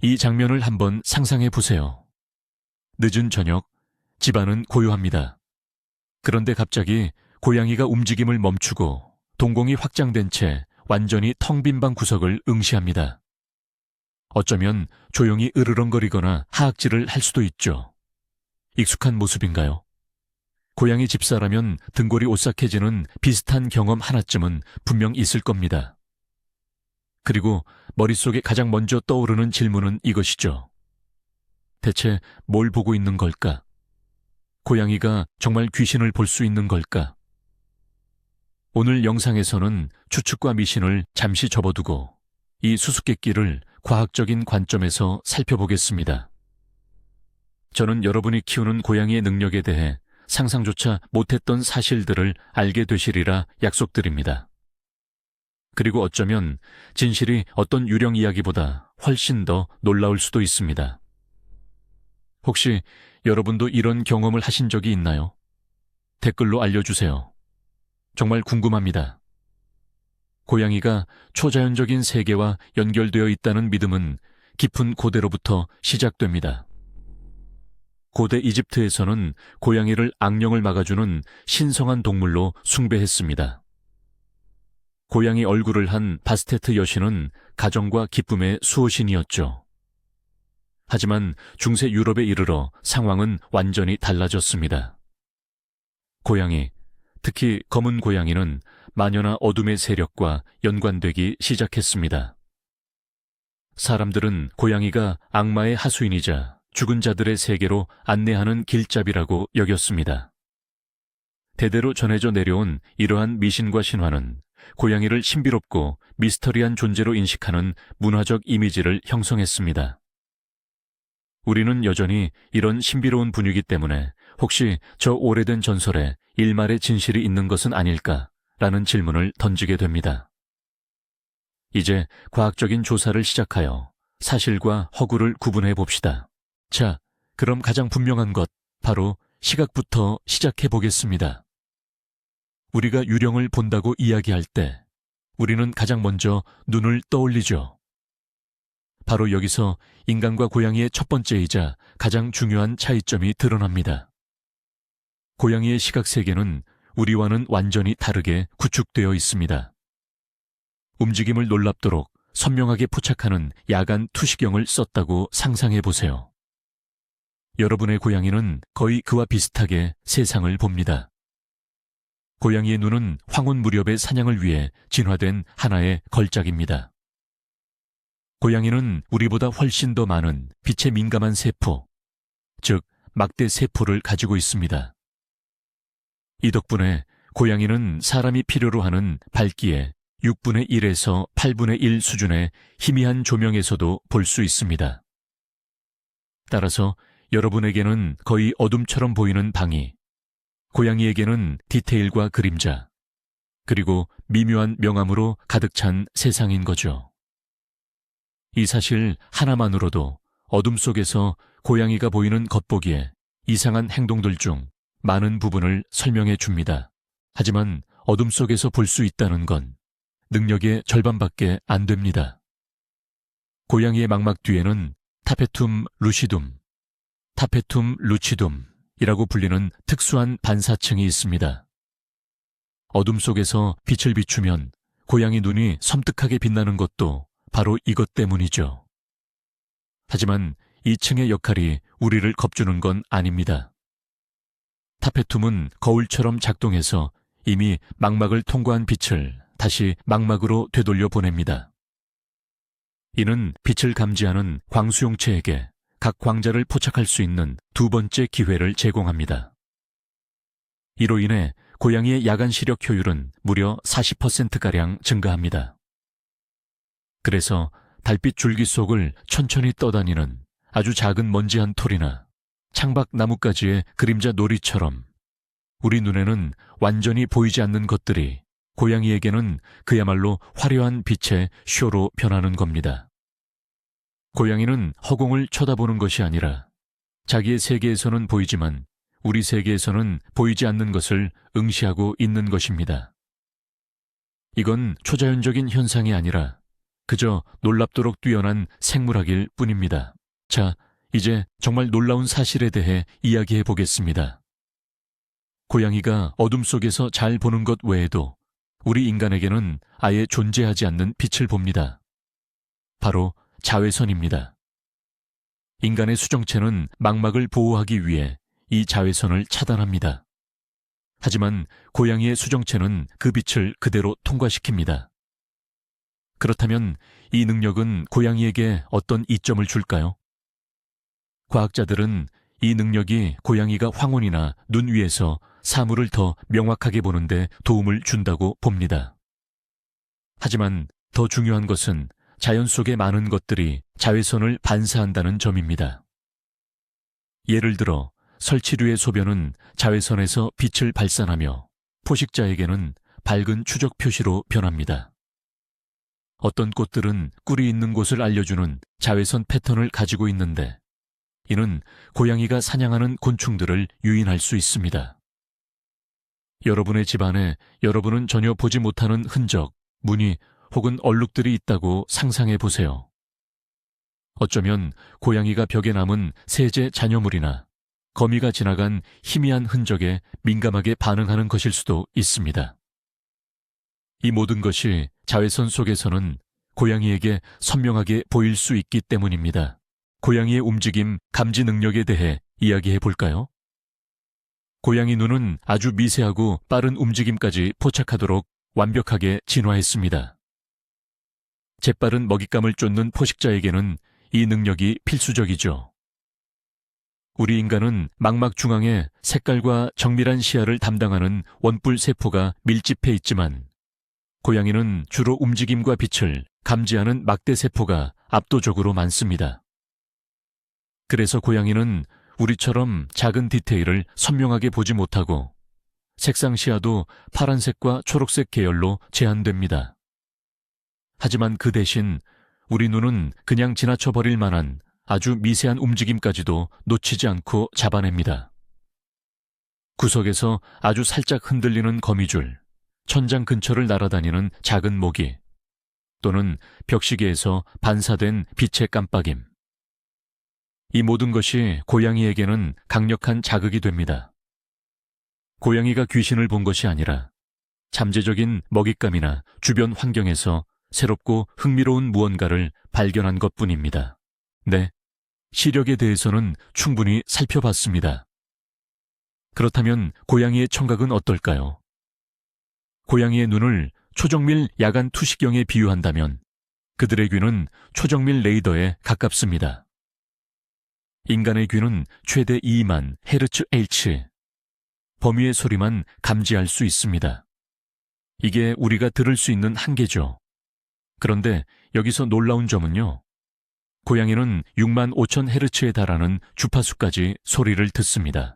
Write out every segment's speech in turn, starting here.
이 장면을 한번 상상해 보세요. 늦은 저녁, 집안은 고요합니다. 그런데 갑자기 고양이가 움직임을 멈추고 동공이 확장된 채 완전히 텅 빈 방 구석을 응시합니다. 어쩌면 조용히 으르렁거리거나 하악질을 할 수도 있죠. 익숙한 모습인가요? 고양이 집사라면 등골이 오싹해지는 비슷한 경험 하나쯤은 분명 있을 겁니다. 그리고 머릿속에 가장 먼저 떠오르는 질문은 이것이죠. 대체 뭘 보고 있는 걸까? 고양이가 정말 귀신을 볼 수 있는 걸까? 오늘 영상에서는 추측과 미신을 잠시 접어두고 이 수수께끼를 과학적인 관점에서 살펴보겠습니다. 저는 여러분이 키우는 고양이의 능력에 대해 상상조차 못했던 사실들을 알게 되시리라 약속드립니다. 그리고 어쩌면 진실이 어떤 유령 이야기보다 훨씬 더 놀라울 수도 있습니다. 혹시 여러분도 이런 경험을 하신 적이 있나요? 댓글로 알려주세요. 정말 궁금합니다. 고양이가 초자연적인 세계와 연결되어 있다는 믿음은 깊은 고대로부터 시작됩니다. 고대 이집트에서는 고양이를 악령을 막아주는 신성한 동물로 숭배했습니다. 고양이 얼굴을 한 바스테트 여신은 가정과 기쁨의 수호신이었죠. 하지만 중세 유럽에 이르러 상황은 완전히 달라졌습니다. 고양이, 특히 검은 고양이는 마녀나 어둠의 세력과 연관되기 시작했습니다. 사람들은 고양이가 악마의 하수인이자 죽은 자들의 세계로 안내하는 길잡이라고 여겼습니다. 대대로 전해져 내려온 이러한 미신과 신화는 고양이를 신비롭고 미스터리한 존재로 인식하는 문화적 이미지를 형성했습니다. 우리는 여전히 이런 신비로운 분위기 때문에 혹시 저 오래된 전설에 일말의 진실이 있는 것은 아닐까라는 질문을 던지게 됩니다. 이제 과학적인 조사를 시작하여 사실과 허구를 구분해 봅시다. 자, 그럼 가장 분명한 것, 바로 시각부터 시작해 보겠습니다. 우리가 유령을 본다고 이야기할 때 우리는 가장 먼저 눈을 떠올리죠. 바로 여기서 인간과 고양이의 첫 번째이자 가장 중요한 차이점이 드러납니다. 고양이의 시각세계는 우리와는 완전히 다르게 구축되어 있습니다. 움직임을 놀랍도록 선명하게 포착하는 야간 투시경을 썼다고 상상해 보세요. 여러분의 고양이는 거의 그와 비슷하게 세상을 봅니다. 고양이의 눈은 황혼 무렵의 사냥을 위해 진화된 하나의 걸작입니다. 고양이는 우리보다 훨씬 더 많은 빛에 민감한 세포, 즉 막대 세포를 가지고 있습니다. 이 덕분에 고양이는 사람이 필요로 하는 밝기의 6분의 1에서 8분의 1 수준의 희미한 조명에서도 볼 수 있습니다. 따라서 여러분에게는 거의 어둠처럼 보이는 방이, 고양이에게는 디테일과 그림자, 그리고 미묘한 명암으로 가득 찬 세상인 거죠. 이 사실 하나만으로도 어둠 속에서 고양이가 보이는 겉보기에 이상한 행동들 중 많은 부분을 설명해 줍니다. 하지만 어둠 속에서 볼 수 있다는 건 능력의 절반밖에 안 됩니다. 고양이의 망막 뒤에는 타페툼 루치둠이라고 불리는 특수한 반사층이 있습니다. 어둠 속에서 빛을 비추면 고양이 눈이 섬뜩하게 빛나는 것도 바로 이것 때문이죠. 하지만 이 층의 역할이 우리를 겁주는 건 아닙니다. 타페툼은 거울처럼 작동해서 이미 망막을 통과한 빛을 다시 망막으로 되돌려 보냅니다. 이는 빛을 감지하는 광수용체에게 각 광자를 포착할 수 있는 두 번째 기회를 제공합니다. 이로 인해 고양이의 야간 시력 효율은 무려 40%가량 증가합니다. 그래서 달빛 줄기 속을 천천히 떠다니는 아주 작은 먼지 한 톨이나 창밖 나뭇가지의 그림자 놀이처럼 우리 눈에는 완전히 보이지 않는 것들이 고양이에게는 그야말로 화려한 빛의 쇼로 변하는 겁니다. 고양이는 허공을 쳐다보는 것이 아니라 자기의 세계에서는 보이지만 우리 세계에서는 보이지 않는 것을 응시하고 있는 것입니다. 이건 초자연적인 현상이 아니라 그저 놀랍도록 뛰어난 생물학일 뿐입니다. 자, 이제 정말 놀라운 사실에 대해 이야기해 보겠습니다. 고양이가 어둠 속에서 잘 보는 것 외에도 우리 인간에게는 아예 존재하지 않는 빛을 봅니다. 바로 자외선입니다. 인간의 수정체는 망막을 보호하기 위해 이 자외선을 차단합니다. 하지만 고양이의 수정체는 그 빛을 그대로 통과시킵니다. 그렇다면 이 능력은 고양이에게 어떤 이점을 줄까요? 과학자들은 이 능력이 고양이가 황혼이나 눈 위에서 사물을 더 명확하게 보는데 도움을 준다고 봅니다. 하지만 더 중요한 것은 자연 속의 많은 것들이 자외선을 반사한다는 점입니다. 예를 들어 설치류의 소변은 자외선에서 빛을 발산하며 포식자에게는 밝은 추적 표시로 변합니다. 어떤 꽃들은 꿀이 있는 곳을 알려주는 자외선 패턴을 가지고 있는데 이는 고양이가 사냥하는 곤충들을 유인할 수 있습니다. 여러분의 집안에 여러분은 전혀 보지 못하는 흔적, 무늬 혹은 얼룩들이 있다고 상상해 보세요. 어쩌면 고양이가 벽에 남은 세제 잔여물이나 거미가 지나간 희미한 흔적에 민감하게 반응하는 것일 수도 있습니다. 이 모든 것이 자외선 속에서는 고양이에게 선명하게 보일 수 있기 때문입니다. 고양이의 움직임 감지 능력에 대해 이야기해 볼까요? 고양이 눈은 아주 미세하고 빠른 움직임까지 포착하도록 완벽하게 진화했습니다. 재빠른 먹잇감을 쫓는 포식자에게는 이 능력이 필수적이죠. 우리 인간은 망막 중앙에 색깔과 정밀한 시야를 담당하는 원뿔 세포가 밀집해 있지만 고양이는 주로 움직임과 빛을 감지하는 막대 세포가 압도적으로 많습니다. 그래서 고양이는 우리처럼 작은 디테일을 선명하게 보지 못하고 색상 시야도 파란색과 초록색 계열로 제한됩니다. 하지만 그 대신 우리 눈은 그냥 지나쳐버릴 만한 아주 미세한 움직임까지도 놓치지 않고 잡아냅니다. 구석에서 아주 살짝 흔들리는 거미줄, 천장 근처를 날아다니는 작은 모기, 또는 벽시계에서 반사된 빛의 깜빡임. 이 모든 것이 고양이에게는 강력한 자극이 됩니다. 고양이가 귀신을 본 것이 아니라 잠재적인 먹잇감이나 주변 환경에서 새롭고 흥미로운 무언가를 발견한 것뿐입니다. 네, 시력에 대해서는 충분히 살펴봤습니다. 그렇다면 고양이의 청각은 어떨까요? 고양이의 눈을 초정밀 야간 투시경에 비유한다면 그들의 귀는 초정밀 레이더에 가깝습니다. 인간의 귀는 최대 2만 헤르츠/H, 범위의 소리만 감지할 수 있습니다. 이게 우리가 들을 수 있는 한계죠. 그런데 여기서 놀라운 점은요, 고양이는 6만 5천 헤르츠에 달하는 주파수까지 소리를 듣습니다.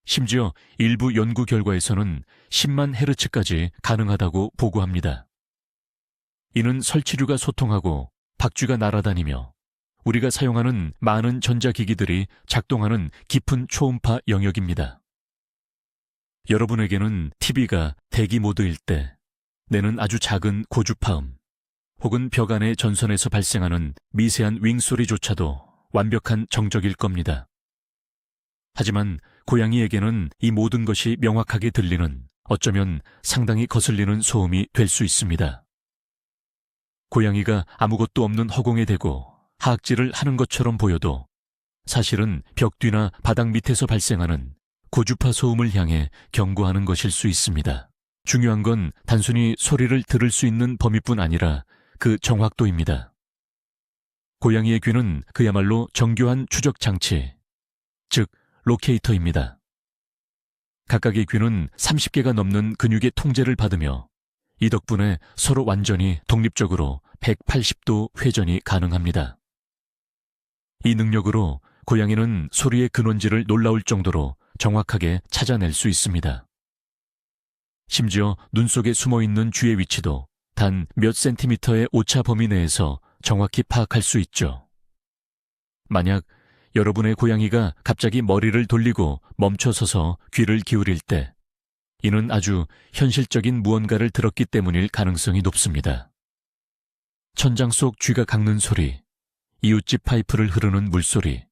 심지어 일부 연구 결과에서는 10만 헤르츠까지 가능하다고 보고합니다. 이는 설치류가 소통하고 박쥐가 날아다니며 우리가 사용하는 많은 전자기기들이 작동하는 깊은 초음파 영역입니다. 여러분에게는 TV가 대기 모드일 때 내는 아주 작은 고주파음, 혹은 벽 안의 전선에서 발생하는 미세한 윙소리조차도 완벽한 정적일 겁니다. 하지만 고양이에게는 이 모든 것이 명확하게 들리는, 어쩌면 상당히 거슬리는 소음이 될 수 있습니다. 고양이가 아무것도 없는 허공에 대고 하악질을 하는 것처럼 보여도 사실은 벽 뒤나 바닥 밑에서 발생하는 고주파 소음을 향해 경고하는 것일 수 있습니다. 중요한 건 단순히 소리를 들을 수 있는 범위뿐 아니라 그 정확도입니다. 고양이의 귀는 그야말로 정교한 추적 장치, 즉 로케이터입니다. 각각의 귀는 30개가 넘는 근육의 통제를 받으며 이 덕분에 서로 완전히 독립적으로 180도 회전이 가능합니다. 이 능력으로 고양이는 소리의 근원지를 놀라울 정도로 정확하게 찾아낼 수 있습니다. 심지어 눈 속에 숨어있는 쥐의 위치도 단 몇 센티미터의 오차 범위 내에서 정확히 파악할 수 있죠. 만약 여러분의 고양이가 갑자기 머리를 돌리고 멈춰서서 귀를 기울일 때, 이는 아주 현실적인 무언가를 들었기 때문일 가능성이 높습니다. 천장 속 쥐가 깎는 소리, 이웃집 파이프를 흐르는 물소리,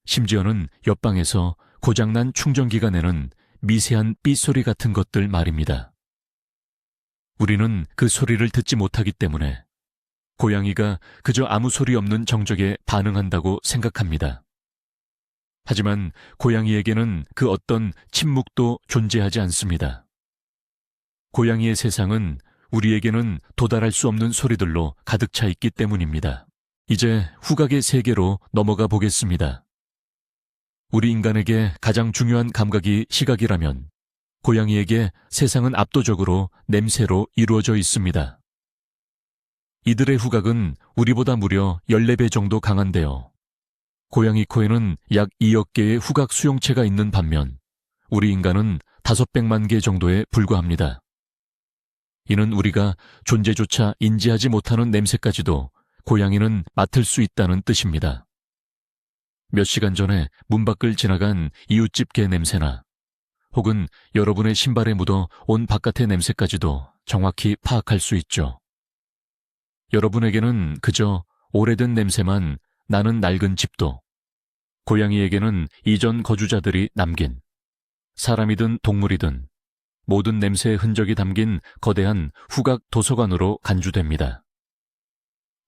심지어는 옆방에서 고장난 충전기가 내는 미세한 삐소리 같은 것들 말입니다. 우리는 그 소리를 듣지 못하기 때문에 고양이가 그저 아무 소리 없는 정적에 반응한다고 생각합니다. 하지만 고양이에게는 그 어떤 침묵도 존재하지 않습니다. 고양이의 세상은 우리에게는 도달할 수 없는 소리들로 가득 차 있기 때문입니다. 이제 후각의 세계로 넘어가 보겠습니다. 우리 인간에게 가장 중요한 감각이 시각이라면 고양이에게 세상은 압도적으로 냄새로 이루어져 있습니다. 이들의 후각은 우리보다 무려 14배 정도 강한데요. 고양이 코에는 약 2억 개의 후각 수용체가 있는 반면 우리 인간은 500만 개 정도에 불과합니다. 이는 우리가 존재조차 인지하지 못하는 냄새까지도 고양이는 맡을 수 있다는 뜻입니다. 몇 시간 전에 문 밖을 지나간 이웃집 개 냄새나 혹은 여러분의 신발에 묻어 온 바깥의 냄새까지도 정확히 파악할 수 있죠. 여러분에게는 그저 오래된 냄새만 나는 낡은 집도, 고양이에게는 이전 거주자들이 남긴 사람이든 동물이든 모든 냄새의 흔적이 담긴 거대한 후각 도서관으로 간주됩니다.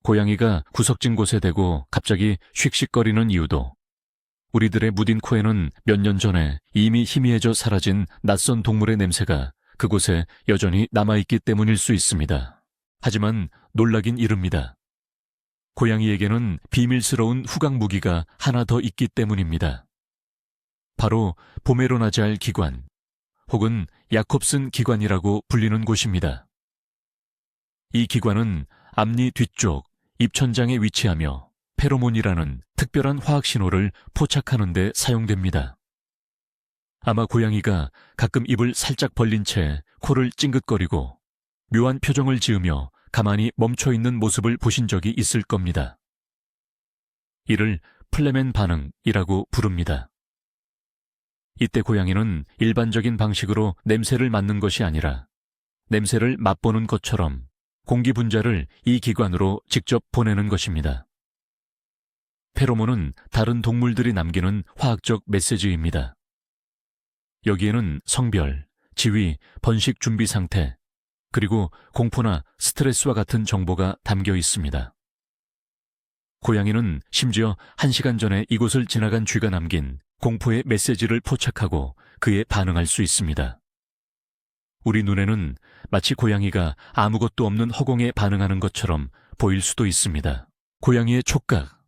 고양이가 구석진 곳에 대고 갑자기 씩씩거리는 이유도 우리들의 무딘 코에는 몇 년 전에 이미 희미해져 사라진 낯선 동물의 냄새가 그곳에 여전히 남아있기 때문일 수 있습니다. 하지만 놀라긴 이릅니다. 고양이에게는 비밀스러운 후각 무기가 하나 더 있기 때문입니다. 바로 보메로나잘 기관, 혹은 야콥슨 기관이라고 불리는 곳입니다. 이 기관은 앞니 뒤쪽 입천장에 위치하며 페로몬이라는 특별한 화학 신호를 포착하는 데 사용됩니다. 아마 고양이가 가끔 입을 살짝 벌린 채 코를 찡긋거리고 묘한 표정을 지으며 가만히 멈춰있는 모습을 보신 적이 있을 겁니다. 이를 플레멘 반응이라고 부릅니다. 이때 고양이는 일반적인 방식으로 냄새를 맡는 것이 아니라 냄새를 맛보는 것처럼 공기 분자를 이 기관으로 직접 보내는 것입니다. 페로몬은 다른 동물들이 남기는 화학적 메시지입니다. 여기에는 성별, 지위, 번식 준비 상태, 그리고 공포나 스트레스와 같은 정보가 담겨 있습니다. 고양이는 심지어 1시간 전에 이곳을 지나간 쥐가 남긴 공포의 메시지를 포착하고 그에 반응할 수 있습니다. 우리 눈에는 마치 고양이가 아무것도 없는 허공에 반응하는 것처럼 보일 수도 있습니다. 고양이의 촉각,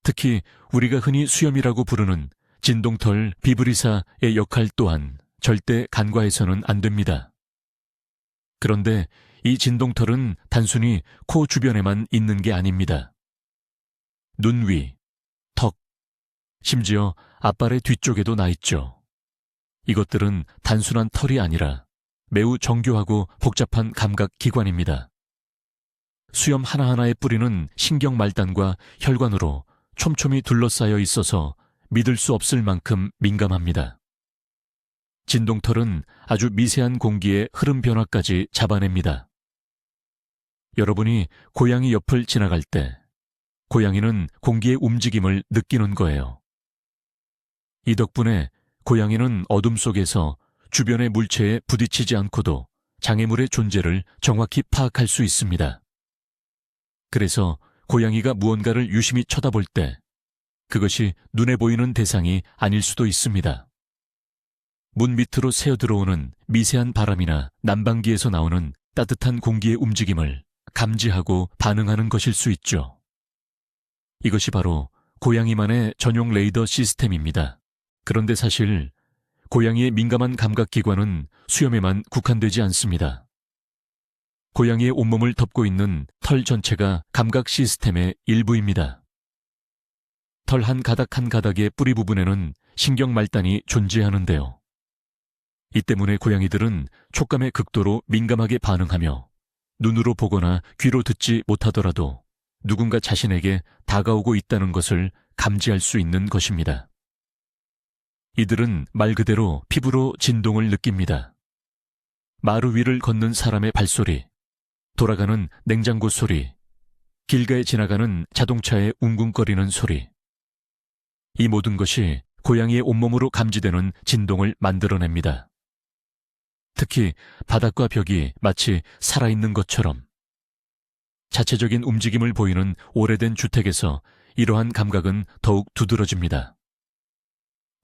특히 우리가 흔히 수염이라고 부르는 진동털 비브리사의 역할 또한 절대 간과해서는 안 됩니다. 그런데 이 진동털은 단순히 코 주변에만 있는 게 아닙니다. 눈 위, 턱, 심지어 앞발의 뒤쪽에도 나 있죠. 이것들은 단순한 털이 아니라 매우 정교하고 복잡한 감각 기관입니다. 수염 하나하나의 뿌리는 신경 말단과 혈관으로 촘촘히 둘러싸여 있어서 믿을 수 없을 만큼 민감합니다. 진동털은 아주 미세한 공기의 흐름 변화까지 잡아냅니다. 여러분이 고양이 옆을 지나갈 때 고양이는 공기의 움직임을 느끼는 거예요. 이 덕분에 고양이는 어둠 속에서 주변의 물체에 부딪히지 않고도 장애물의 존재를 정확히 파악할 수 있습니다. 그래서 고양이가 무언가를 유심히 쳐다볼 때 그것이 눈에 보이는 대상이 아닐 수도 있습니다. 문 밑으로 새어 들어오는 미세한 바람이나 난방기에서 나오는 따뜻한 공기의 움직임을 감지하고 반응하는 것일 수 있죠. 이것이 바로 고양이만의 전용 레이더 시스템입니다. 그런데 사실 고양이의 민감한 감각기관은 수염에만 국한되지 않습니다. 고양이의 온몸을 덮고 있는 털 전체가 감각 시스템의 일부입니다. 털 한 가닥 한 가닥의 뿌리 부분에는 신경 말단이 존재하는데요. 이 때문에 고양이들은 촉감에 극도로 민감하게 반응하며 눈으로 보거나 귀로 듣지 못하더라도 누군가 자신에게 다가오고 있다는 것을 감지할 수 있는 것입니다. 이들은 말 그대로 피부로 진동을 느낍니다. 마루 위를 걷는 사람의 발소리, 돌아가는 냉장고 소리, 길가에 지나가는 자동차의 웅궁거리는 소리. 이 모든 것이 고양이의 온몸으로 감지되는 진동을 만들어냅니다. 특히 바닥과 벽이 마치 살아있는 것처럼. 자체적인 움직임을 보이는 오래된 주택에서 이러한 감각은 더욱 두드러집니다.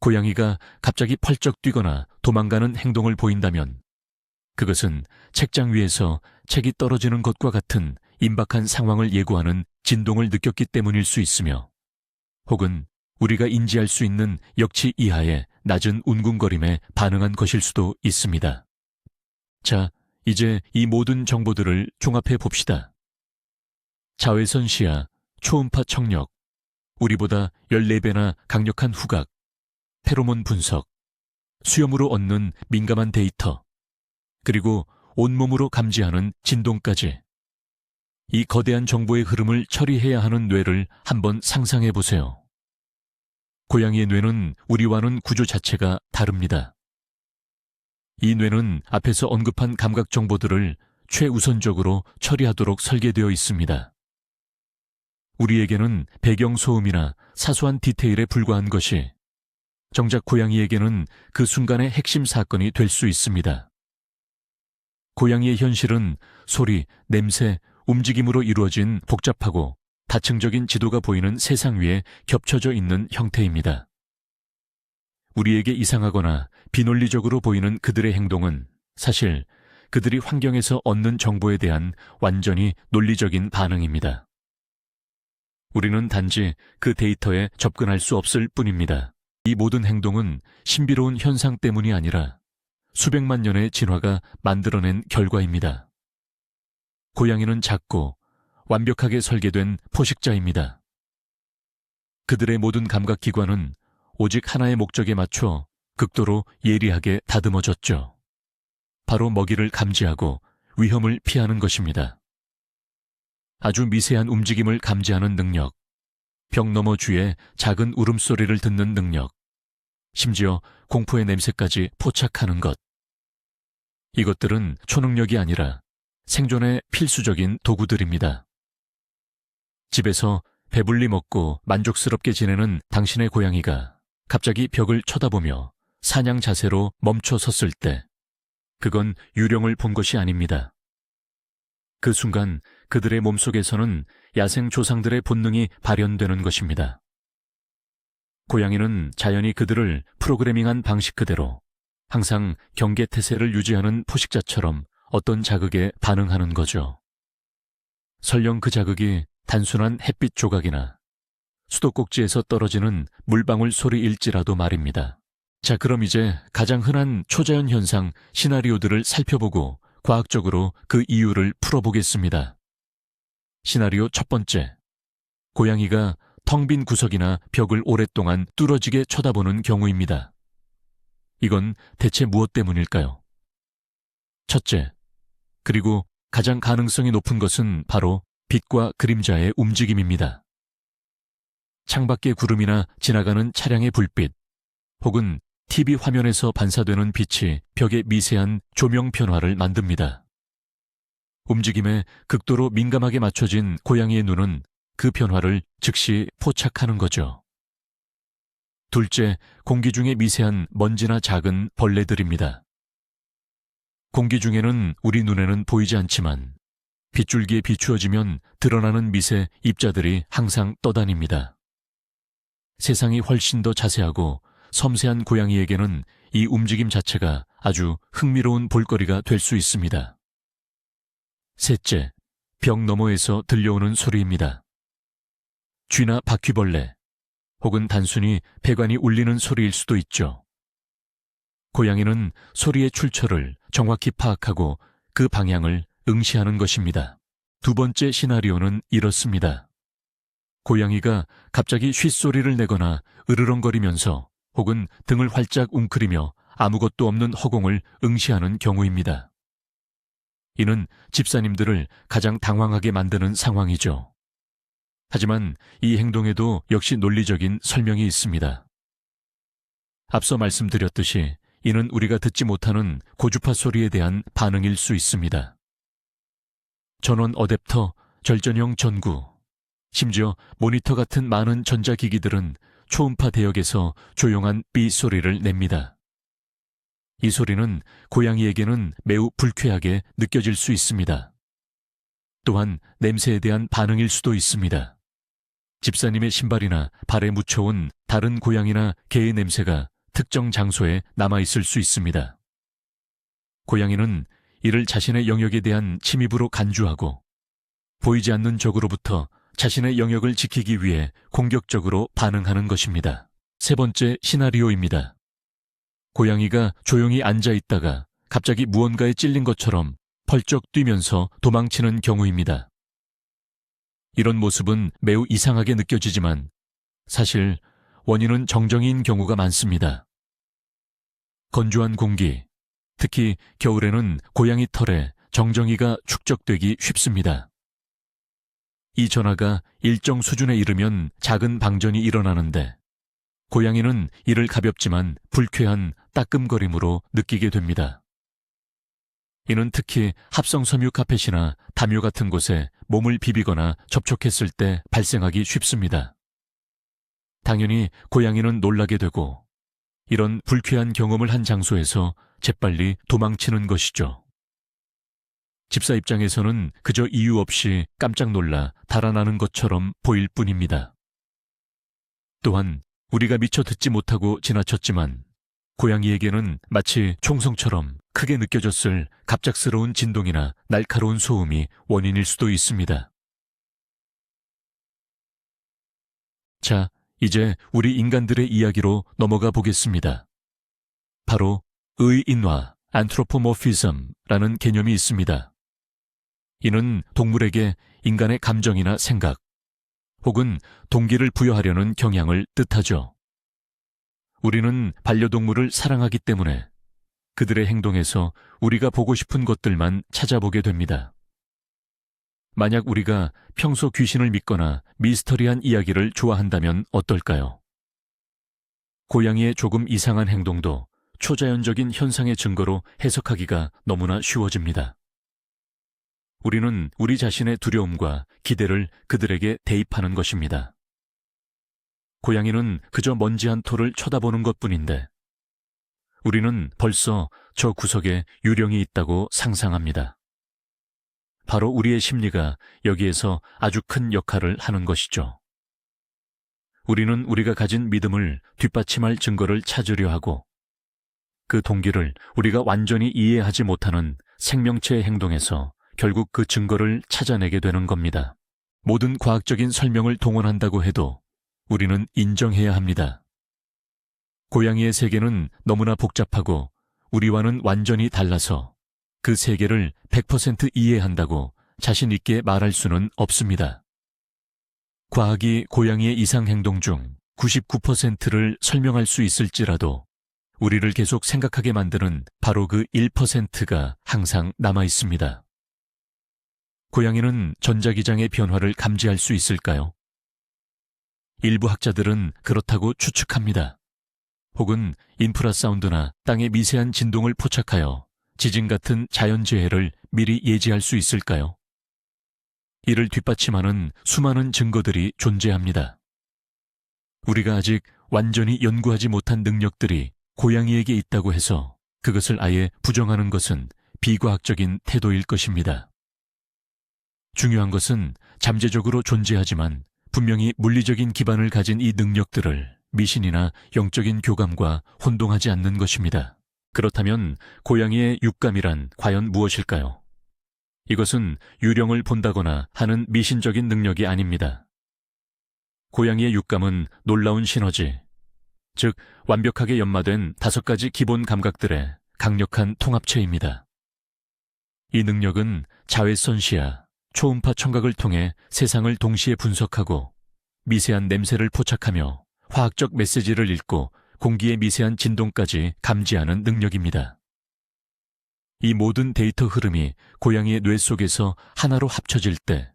고양이가 갑자기 펄쩍 뛰거나 도망가는 행동을 보인다면 그것은 책장 위에서 책이 떨어지는 것과 같은 임박한 상황을 예고하는 진동을 느꼈기 때문일 수 있으며, 혹은 우리가 인지할 수 있는 역치 이하의 낮은 웅궁거림에 반응한 것일 수도 있습니다. 자, 이제 이 모든 정보들을 종합해 봅시다. 자외선 시야, 초음파 청력, 우리보다 14배나 강력한 후각, 페로몬 분석, 수염으로 얻는 민감한 데이터, 그리고 온몸으로 감지하는 진동까지. 이 거대한 정보의 흐름을 처리해야 하는 뇌를 한번 상상해 보세요. 고양이의 뇌는 우리와는 구조 자체가 다릅니다. 이 뇌는 앞에서 언급한 감각 정보들을 최우선적으로 처리하도록 설계되어 있습니다. 우리에게는 배경소음이나 사소한 디테일에 불과한 것이 정작 고양이에게는 그 순간의 핵심 사건이 될 수 있습니다. 고양이의 현실은 소리, 냄새, 움직임으로 이루어진 복잡하고 다층적인 지도가 보이는 세상 위에 겹쳐져 있는 형태입니다. 우리에게 이상하거나 비논리적으로 보이는 그들의 행동은 사실 그들이 환경에서 얻는 정보에 대한 완전히 논리적인 반응입니다. 우리는 단지 그 데이터에 접근할 수 없을 뿐입니다. 이 모든 행동은 신비로운 현상 때문이 아니라 수백만 년의 진화가 만들어낸 결과입니다. 고양이는 작고 완벽하게 설계된 포식자입니다. 그들의 모든 감각기관은 오직 하나의 목적에 맞춰 극도로 예리하게 다듬어졌죠. 바로 먹이를 감지하고 위험을 피하는 것입니다. 아주 미세한 움직임을 감지하는 능력, 벽 너머 주위의 작은 울음소리를 듣는 능력, 심지어 공포의 냄새까지 포착하는 것. 이것들은 초능력이 아니라 생존의 필수적인 도구들입니다. 집에서 배불리 먹고 만족스럽게 지내는 당신의 고양이가 갑자기 벽을 쳐다보며 사냥 자세로 멈춰 섰을 때, 그건 유령을 본 것이 아닙니다. 그 순간 그들의 몸속에서는 야생 조상들의 본능이 발현되는 것입니다. 고양이는 자연히 그들을 프로그래밍한 방식 그대로 항상 경계태세를 유지하는 포식자처럼 어떤 자극에 반응하는 거죠. 설령 그 자극이 단순한 햇빛 조각이나 수도꼭지에서 떨어지는 물방울 소리일지라도 말입니다. 자, 그럼 이제 가장 흔한 초자연 현상 시나리오들을 살펴보고 과학적으로 그 이유를 풀어보겠습니다. 시나리오 첫 번째, 고양이가 텅 빈 구석이나 벽을 오랫동안 뚫어지게 쳐다보는 경우입니다. 이건 대체 무엇 때문일까요? 첫째, 그리고 가장 가능성이 높은 것은 바로 빛과 그림자의 움직임입니다. 창밖의 구름이나 지나가는 차량의 불빛, 혹은 TV 화면에서 반사되는 빛이 벽의 미세한 조명 변화를 만듭니다. 움직임에 극도로 민감하게 맞춰진 고양이의 눈은 그 변화를 즉시 포착하는 거죠. 둘째, 공기 중에 미세한 먼지나 작은 벌레들입니다. 공기 중에는 우리 눈에는 보이지 않지만 빗줄기에 비추어지면 드러나는 밑에 입자들이 항상 떠다닙니다. 세상이 훨씬 더 자세하고 섬세한 고양이에게는 이 움직임 자체가 아주 흥미로운 볼거리가 될 수 있습니다. 셋째, 벽 너머에서 들려오는 소리입니다. 쥐나 바퀴벌레, 혹은 단순히 배관이 울리는 소리일 수도 있죠. 고양이는 소리의 출처를 정확히 파악하고 그 방향을 응시하는 것입니다. 두 번째 시나리오는 이렇습니다. 고양이가 갑자기 쉿소리를 내거나 으르렁거리면서 혹은 등을 활짝 웅크리며 아무것도 없는 허공을 응시하는 경우입니다. 이는 집사님들을 가장 당황하게 만드는 상황이죠. 하지만 이 행동에도 역시 논리적인 설명이 있습니다. 앞서 말씀드렸듯이 이는 우리가 듣지 못하는 고주파 소리에 대한 반응일 수 있습니다. 전원 어댑터, 절전형 전구, 심지어 모니터 같은 많은 전자기기들은 초음파 대역에서 조용한 삐 소리를 냅니다. 이 소리는 고양이에게는 매우 불쾌하게 느껴질 수 있습니다. 또한 냄새에 대한 반응일 수도 있습니다. 집사님의 신발이나 발에 묻혀온 다른 고양이나 개의 냄새가 특정 장소에 남아있을 수 있습니다. 고양이는 이를 자신의 영역에 대한 침입으로 간주하고 보이지 않는 적으로부터 자신의 영역을 지키기 위해 공격적으로 반응하는 것입니다. 세 번째 시나리오입니다. 고양이가 조용히 앉아 있다가 갑자기 무언가에 찔린 것처럼 펄쩍 뛰면서 도망치는 경우입니다. 이런 모습은 매우 이상하게 느껴지지만 사실 원인은 정정인 경우가 많습니다. 건조한 공기, 특히 겨울에는 고양이 털에 정정이가 축적되기 쉽습니다. 이 전하가 일정 수준에 이르면 작은 방전이 일어나는데 고양이는 이를 가볍지만 불쾌한 따끔거림으로 느끼게 됩니다. 이는 특히 합성섬유 카펫이나 담요 같은 곳에 몸을 비비거나 접촉했을 때 발생하기 쉽습니다. 당연히 고양이는 놀라게 되고 이런 불쾌한 경험을 한 장소에서 재빨리 도망치는 것이죠. 집사 입장에서는 그저 이유 없이 깜짝 놀라 달아나는 것처럼 보일 뿐입니다. 또한 우리가 미처 듣지 못하고 지나쳤지만 고양이에게는 마치 총성처럼 크게 느껴졌을 갑작스러운 진동이나 날카로운 소음이 원인일 수도 있습니다. 자, 이제 우리 인간들의 이야기로 넘어가 보겠습니다. 바로 의인화, 안트로포모피즘라는 개념이 있습니다. 이는 동물에게 인간의 감정이나 생각, 혹은 동기를 부여하려는 경향을 뜻하죠. 우리는 반려동물을 사랑하기 때문에 그들의 행동에서 우리가 보고 싶은 것들만 찾아보게 됩니다. 만약 우리가 평소 귀신을 믿거나 미스터리한 이야기를 좋아한다면 어떨까요? 고양이의 조금 이상한 행동도 초자연적인 현상의 증거로 해석하기가 너무나 쉬워집니다. 우리는 우리 자신의 두려움과 기대를 그들에게 대입하는 것입니다. 고양이는 그저 먼지 한 톨을 쳐다보는 것뿐인데 우리는 벌써 저 구석에 유령이 있다고 상상합니다. 바로 우리의 심리가 여기에서 아주 큰 역할을 하는 것이죠. 우리는 우리가 가진 믿음을 뒷받침할 증거를 찾으려 하고 그 동기를 우리가 완전히 이해하지 못하는 생명체의 행동에서 결국 그 증거를 찾아내게 되는 겁니다. 모든 과학적인 설명을 동원한다고 해도 우리는 인정해야 합니다. 고양이의 세계는 너무나 복잡하고 우리와는 완전히 달라서 그 세계를 100% 이해한다고 자신 있게 말할 수는 없습니다. 과학이 고양이의 이상 행동 중 99%를 설명할 수 있을지라도 우리를 계속 생각하게 만드는 바로 그 1%가 항상 남아 있습니다. 고양이는 전자기장의 변화를 감지할 수 있을까요? 일부 학자들은 그렇다고 추측합니다. 혹은 인프라사운드나 땅의 미세한 진동을 포착하여 지진 같은 자연재해를 미리 예지할 수 있을까요? 이를 뒷받침하는 수많은 증거들이 존재합니다. 우리가 아직 완전히 연구하지 못한 능력들이 고양이에게 있다고 해서 그것을 아예 부정하는 것은 비과학적인 태도일 것입니다. 중요한 것은 잠재적으로 존재하지만 분명히 물리적인 기반을 가진 이 능력들을 미신이나 영적인 교감과 혼동하지 않는 것입니다. 그렇다면 고양이의 육감이란 과연 무엇일까요? 이것은 유령을 본다거나 하는 미신적인 능력이 아닙니다. 고양이의 육감은 놀라운 시너지, 즉 완벽하게 연마된 5가지 기본 감각들의 강력한 통합체입니다. 이 능력은 자외선 시야, 초음파 청각을 통해 세상을 동시에 분석하고 미세한 냄새를 포착하며 화학적 메시지를 읽고 공기의 미세한 진동까지 감지하는 능력입니다. 이 모든 데이터 흐름이 고양이의 뇌 속에서 하나로 합쳐질 때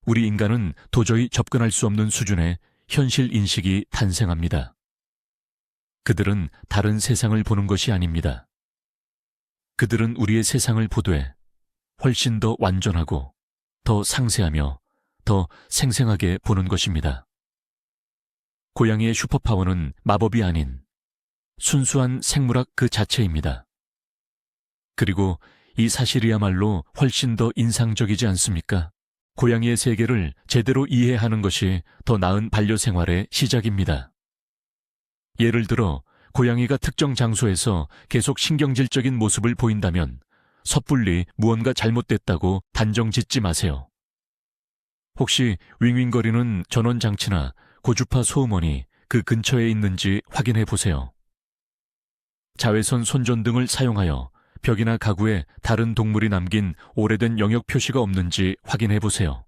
우리 인간은 도저히 접근할 수 없는 수준의 현실 인식이 탄생합니다. 그들은 다른 세상을 보는 것이 아닙니다. 그들은 우리의 세상을 보되 훨씬 더 완전하고 더 상세하며 더 생생하게 보는 것입니다. 고양이의 슈퍼파워는 마법이 아닌 순수한 생물학 그 자체입니다. 그리고 이 사실이야말로 훨씬 더 인상적이지 않습니까? 고양이의 세계를 제대로 이해하는 것이 더 나은 반려생활의 시작입니다. 예를 들어 고양이가 특정 장소에서 계속 신경질적인 모습을 보인다면 섣불리 무언가 잘못됐다고 단정 짓지 마세요. 혹시 윙윙거리는 전원장치나 고주파 소음원이 그 근처에 있는지 확인해 보세요. 자외선 손전등을 사용하여 벽이나 가구에 다른 동물이 남긴 오래된 영역 표시가 없는지 확인해 보세요.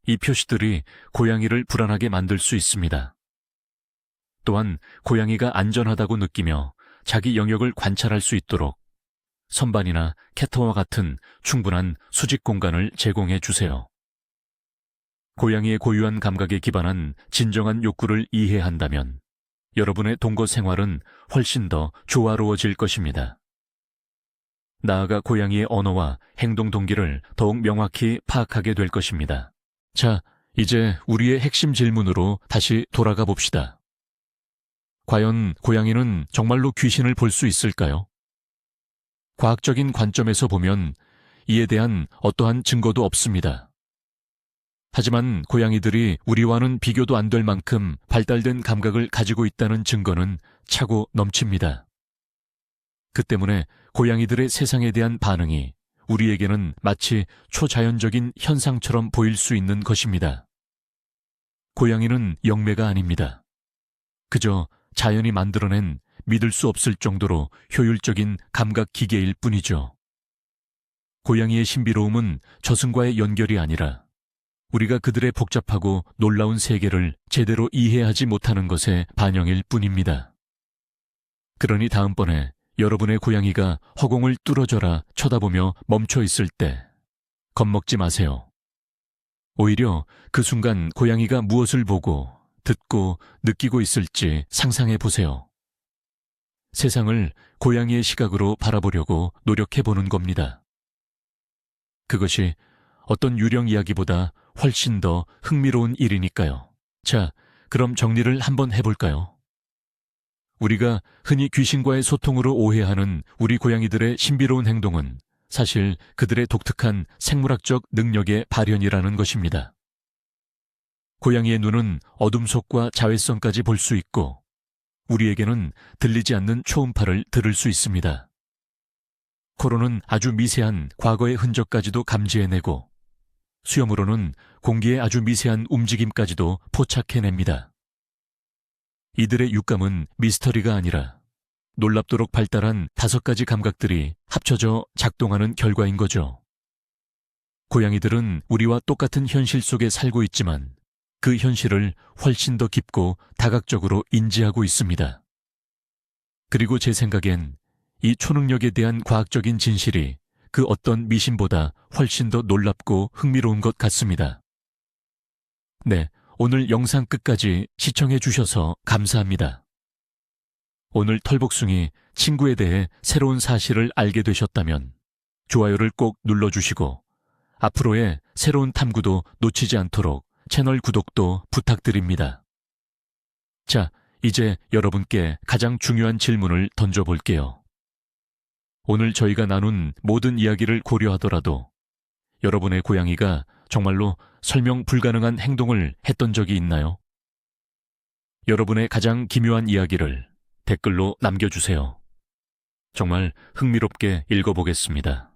이 표시들이 고양이를 불안하게 만들 수 있습니다. 또한 고양이가 안전하다고 느끼며 자기 영역을 관찰할 수 있도록 선반이나 캣타워 같은 충분한 수직 공간을 제공해 주세요. 고양이의 고유한 감각에 기반한 진정한 욕구를 이해한다면 여러분의 동거 생활은 훨씬 더 조화로워질 것입니다. 나아가 고양이의 언어와 행동 동기를 더욱 명확히 파악하게 될 것입니다. 자, 이제 우리의 핵심 질문으로 다시 돌아가 봅시다. 과연 고양이는 정말로 귀신을 볼 수 있을까요? 과학적인 관점에서 보면 이에 대한 어떠한 증거도 없습니다. 하지만 고양이들이 우리와는 비교도 안 될 만큼 발달된 감각을 가지고 있다는 증거는 차고 넘칩니다. 그 때문에 고양이들의 세상에 대한 반응이 우리에게는 마치 초자연적인 현상처럼 보일 수 있는 것입니다. 고양이는 영매가 아닙니다. 그저 자연이 만들어낸 믿을 수 없을 정도로 효율적인 감각 기계일 뿐이죠. 고양이의 신비로움은 저승과의 연결이 아니라 우리가 그들의 복잡하고 놀라운 세계를 제대로 이해하지 못하는 것의 반영일 뿐입니다. 그러니 다음번에 여러분의 고양이가 허공을 뚫어져라 쳐다보며 멈춰 있을 때 겁먹지 마세요. 오히려 그 순간 고양이가 무엇을 보고 듣고 느끼고 있을지 상상해 보세요. 세상을 고양이의 시각으로 바라보려고 노력해 보는 겁니다. 그것이 어떤 유령 이야기보다 훨씬 더 흥미로운 일이니까요. 자, 그럼 정리를 한번 해볼까요? 우리가 흔히 귀신과의 소통으로 오해하는 우리 고양이들의 신비로운 행동은 사실 그들의 독특한 생물학적 능력의 발현이라는 것입니다. 고양이의 눈은 어둠 속과 자외선까지 볼 수 있고 우리에게는 들리지 않는 초음파를 들을 수 있습니다. 코로는 아주 미세한 과거의 흔적까지도 감지해내고 수염으로는 공기의 아주 미세한 움직임까지도 포착해냅니다. 이들의 육감은 미스터리가 아니라 놀랍도록 발달한 5가지 감각들이 합쳐져 작동하는 결과인 거죠. 고양이들은 우리와 똑같은 현실 속에 살고 있지만 그 현실을 훨씬 더 깊고 다각적으로 인지하고 있습니다. 그리고 제 생각엔 이 초능력에 대한 과학적인 진실이 그 어떤 미신보다 훨씬 더 놀랍고 흥미로운 것 같습니다. 네, 오늘 영상 끝까지 시청해 주셔서 감사합니다. 오늘 털복숭이 친구에 대해 새로운 사실을 알게 되셨다면 좋아요를 꼭 눌러주시고 앞으로의 새로운 탐구도 놓치지 않도록 채널 구독도 부탁드립니다. 자, 이제 여러분께 가장 중요한 질문을 던져볼게요. 오늘 저희가 나눈 모든 이야기를 고려하더라도 여러분의 고양이가 정말로 설명 불가능한 행동을 했던 적이 있나요? 여러분의 가장 기묘한 이야기를 댓글로 남겨주세요. 정말 흥미롭게 읽어보겠습니다.